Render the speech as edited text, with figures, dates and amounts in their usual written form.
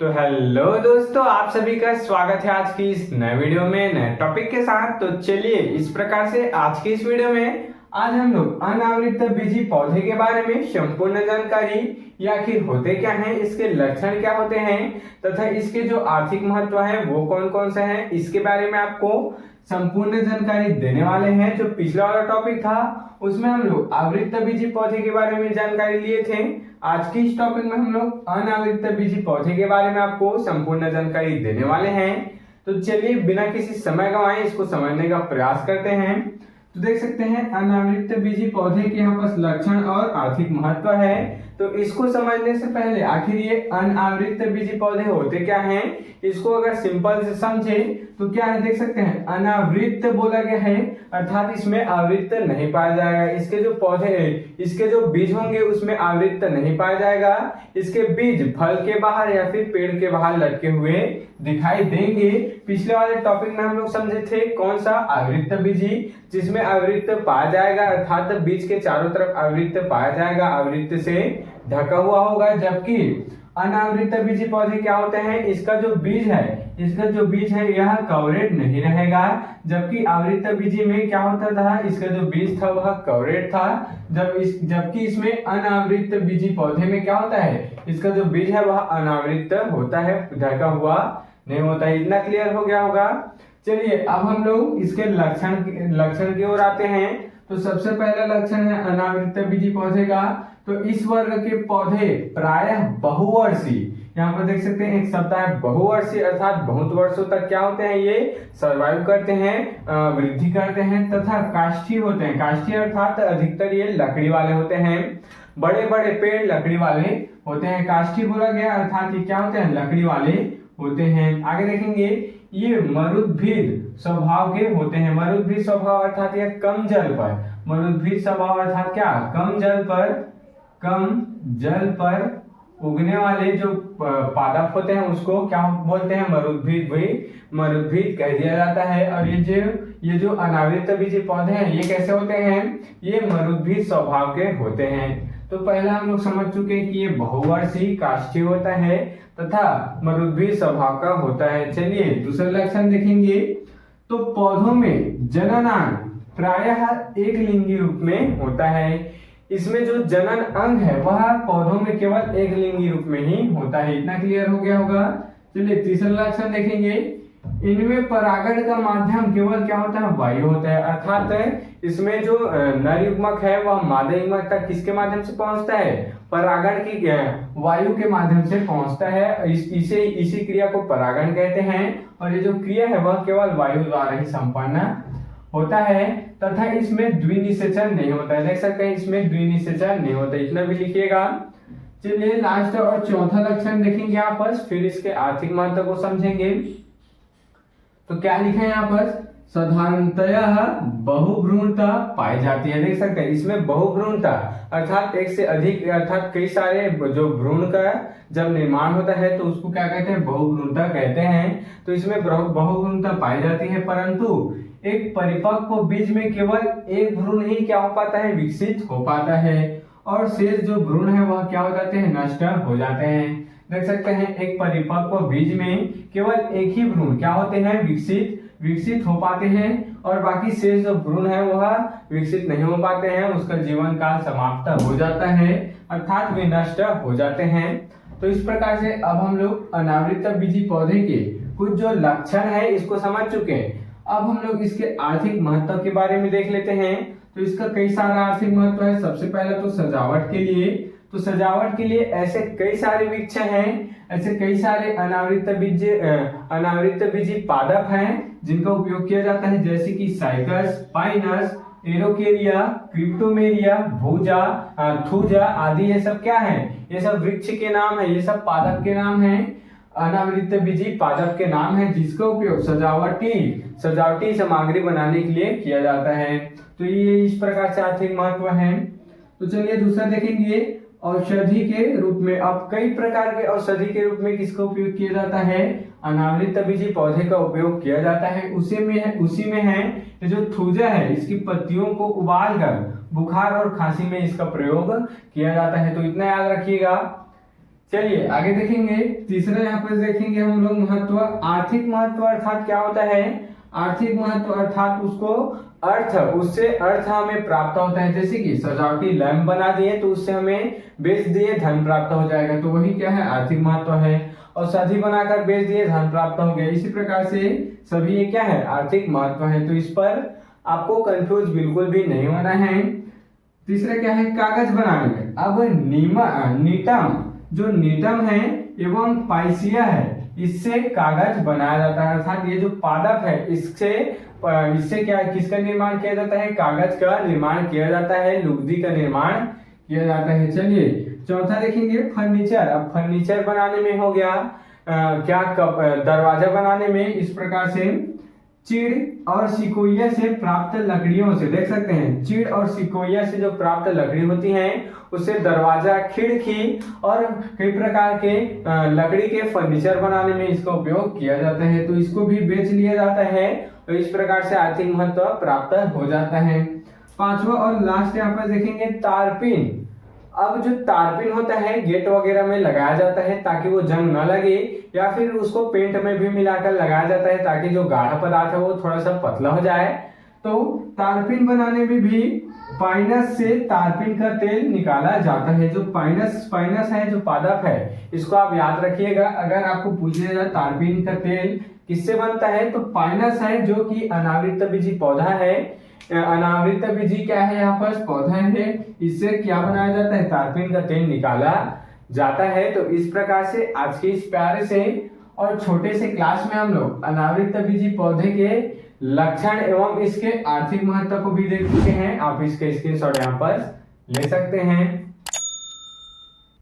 तो हेलो दोस्तों, आप सभी का स्वागत है आज की इस नए वीडियो में नए टॉपिक के साथ। तो चलिए इस प्रकार से आज की इस वीडियो में आज हम लोग अनावृत बीजी पौधे के बारे में संपूर्ण जानकारी, या आखिर होते क्या हैं, इसके लक्षण क्या होते हैं तथा इसके जो आर्थिक महत्व है वो कौन कौन सा है, इसके बारे में आपको संपूर्ण जानकारी देने वाले हैं। जो पिछला वाला टॉपिक था उसमें हम लोग आवृत बीजी पौधे के बारे में जानकारी लिए थे। आज की इस टॉपिक में हम लोग अनावृत बीजी पौधे के बारे में आपको संपूर्ण जानकारी देने वाले हैं। तो चलिए बिना किसी समय गंवाए इसको समझने का प्रयास करते हैं। तो देख सकते हैं अनावृत बीजी पौधे के यहाँ पास लक्षण और आर्थिक महत्व है। तो इसको समझने से पहले आखिर ये अनावृत बीजी पौधे होते क्या हैं, इसको अगर सिंपल से समझे तो क्या है, देख सकते हैं अनावृत बोला गया है अर्थात इसमें आवृत्त नहीं पाया जाएगा। इसके जो पौधे इसके जो बीज होंगे उसमें आवृत्त नहीं पाया जाएगा। इसके बीज फल के बाहर या फिर पेड़ के बाहर लटके हुए दिखाई देंगे। पिछले वाले टॉपिक में हम लोग समझे थे कौन सा, आवृत बीजी, जिसमें आवृत्त पाया जाएगा अर्थात बीज के चारों तरफ आवृत्त पाया जाएगा, आवृत्त से ढका हुआ होगा। जबकि अनावृत बीजी पौधे क्या होते हैं, इसका जो बीज है यह कवरेट नहीं रहेगा। जबकि आवृत बीजी में क्या होता था, इसका जो बीज था वह कवरेट था। जबकि इसमें अनावृत बीजी पौधे में क्या होता है, इसका जो बीज है वह अनावृत होता है, ढका हुआ नहीं होता है। इतना क्लियर हो गया होगा। चलिए अब हम लोग इसके लक्षण की ओर आते हैं। तो सबसे पहला लक्षण है अनावृत बीजी पौधे का। तो इस वर्ग के पौधे प्रायः बहुवर्षीय, यहाँ पर देख सकते हैं एक शब्द है बहुवर्षीय, अर्थात बहुत वर्षों तक क्या होते हैं, ये सर्वाइव करते हैं, वृद्धि करते हैं तथा काष्ठीय होते हैं। काष्ठीय अर्थात अधिकतर ये लकड़ी वाले होते हैं। बड़े बड़े पेड़ लकड़ी वाले होते हैं। काष्ठीय बोला गया अर्थात ये क्या होते हैं, लकड़ी वाले होते हैं। आगे देखेंगे ये मरुद्भिद स्वभाव के होते हैं। मरुद्भिद स्वभाव अर्थात ये कम जल पर, मरुद्भिद स्वभाव अर्थात क्या, कम जल पर उगने वाले जो पादप होते हैं उसको क्या बोलते हैं, मरुद्भिद कह दिया जाता है। और ये जो अनावृत बीजी पौधे हैं ये कैसे होते हैं, ये मरुद्भिद स्वभाव के होते हैं। तो पहला हम लोग समझ चुके हैं कि ये बहुवर्षीय काष्ठीय होता है तथा मरुद्भिद स्वभाव का होता है। चलिए दूसरा लक्षण देखेंगे। तो पौधों में जननांग प्रायः एक लिंगी रूप में होता है। इसमें जो जनन अंग है वह पौधों में केवल एक लिंगी रूप में ही होता है। इतना क्लियर हो गया होगा। चलिए तीसरा लक्षण देखेंगे। इनमें परागण का माध्यम केवल क्या होता है, वायु होता है। अर्थात इसमें जो नर युग्मक है वह मादा युग्मक तक किसके माध्यम से पहुंचता है, परागण की वायु के माध्यम से पहुंचता है। इसी क्रिया को परागण कहते हैं। और ये जो क्रिया है वह केवल वायु द्वारा ही संपन्न होता है तथा इसमें द्विनिषेचन नहीं होता है। देख सकते हैं इसमें द्विनिषेचन नहीं होता, इतना भी लिखिएगा। चलिए लास्ट और चौथा लक्षण देखेंगे यहाँ पर, फिर इसके आर्थिक महत्व को समझेंगे। तो क्या लिखा है यहाँ पर, साधारणतः बहुभ्रूणता पाई जाती है। देख सकते हैं इसमें बहुभ्रूणता अर्थात एक से अधिक, अर्थात कई सारे जो भ्रूण का जब निर्माण होता है तो उसको क्या कहते हैं, बहुभ्रूणता कहते हैं। तो इसमें बहुभ्रूणता पाई जाती है, परंतु एक परिपक्व बीज में केवल एक भ्रूण ही क्या हो पाता है, विकसित हो पाता है। और शेष जो भ्रूण है वह क्या हो जाते हैं, नष्ट हो जाते हैं। देख सकते हैं एक परिपक्व बीज में केवल एक ही भ्रूण क्या होते हैं, विकसित हो पाते हैं। और बाकी शेष जो भ्रूण है वह विकसित नहीं हो पाते हैं, उसका जीवन काल समाप्त हो जाता है, अर्थात वे नष्ट हो जाते हैं। तो इस प्रकार से अब हम लोग अनावृत बीजी पौधे के कुछ जो लक्षण है इसको समझ चुके हैं। अब हम लोग इसके आर्थिक महत्व के बारे में देख लेते हैं। तो इसका कई सारा आर्थिक महत्व है। सबसे पहले तो सजावट के लिए, तो सजावट के लिए ऐसे कई सारे वृक्ष हैं, ऐसे कई सारे अनावृत बीजी पादप हैं जिनका उपयोग किया जाता है, जैसे कि साइकस, पाइनस, एरोकेरिया, क्रिप्टोमेरिया, भूजा, थूजा आदि। ये सब क्या है, ये सब वृक्ष के नाम है, ये सब पादप के नाम है, अनावृत बीजी पादप के नाम है, जिसका उपयोग सजावटी सामग्री बनाने के लिए किया जाता है। तो ये इस प्रकार से आर्थिक महत्व है। तो चलिए दूसरा देखेंगे, औषधि के रूप में। अब कई प्रकार के औषधि के रूप में किसका उपयोग किया जाता है, अनावृत बीजी पौधे का उपयोग किया जाता है। उसी में है ये जो थूजा है, इसकी पत्तियों को उबालकर बुखार और खांसी में इसका प्रयोग किया जाता है। तो इतना याद रखिएगा। चलिए आगे देखेंगे। तीसरा यहाँ पर देखेंगे हम लोग महत्व। आर्थिक महत्व अर्थात क्या होता है? आर्थिक महत्व अर्थात उसको उससे अर्थ हमें प्राप्त होता है। जैसे कि सजावटी लैंप बना दिए तो उससे हमें बेच दिए धन प्राप्त हो जाएगा, तो वही क्या है? आर्थिक महत्व है। और सधी बनाकर बेच दिए धन प्राप्त हो गया। इसी प्रकार से सभी ये क्या है? आर्थिक महत्व है। तो इस पर आपको कंफ्यूज बिल्कुल भी नहीं होना है। तीसरा क्या है? कागज बनाने में। अब नीटम, जो नीटम है एवं पाइसिया है, इससे कागज बनाया जाता है। अर्थात ये जो पादप है इससे क्या किसका निर्माण किया जाता है? कागज का निर्माण किया जाता है, लुगदी का निर्माण किया जाता है। चलिए चौथा देखेंगे फर्नीचर। अब फर्नीचर बनाने में हो गया दरवाजा बनाने में इस प्रकार से चीड़ और सिकोया से प्राप्त लकड़ियों से, देख सकते हैं चीड़ और सिकोया से जो प्राप्त लकड़ी होती है उससे दरवाजा, खिड़की और कई प्रकार के लकड़ी के फर्नीचर बनाने में इसका उपयोग किया जाता है। तो इसको भी बेच लिया जाता है और इस प्रकार से आर्थिक महत्व प्राप्त हो जाता है। पांचवा और लास्ट यहाँ पर देखेंगे तारपीन। अब जो तारपीन होता है गेट वगैरह में लगाया जाता है ताकि वो जंग न लगे, या फिर उसको पेंट में भी मिलाकर लगाया जाता है ताकि जो गाढ़ा पदार्थ है वो थोड़ा सा पतला हो जाए। तो तारपीन बनाने में भी पाइनस से तारपीन का तेल निकाला जाता है। जो पाइनस है, जो पादप है, इसको आप याद रखिएगा। अगर आपको पूछा जाए तारपीन का तेल किससे बनता है, तो पाइनस है जो कि अनावृतबीजी पौधा है। अनावृतबीजी क्या है? यहाँ पर पौधा है। इससे क्या बनाया जाता है? तारपीन का तेल निकाला जाता है। तो इस प्रकार से आज के इस प्यारे से और छोटे से क्लास में हम लोग अनावृतबीजी पौधे के लक्षण एवं इसके आर्थिक महत्व को भी देख चुके हैं। आप इसके स्क्रीनशॉट यहाँ पर ले सकते हैं।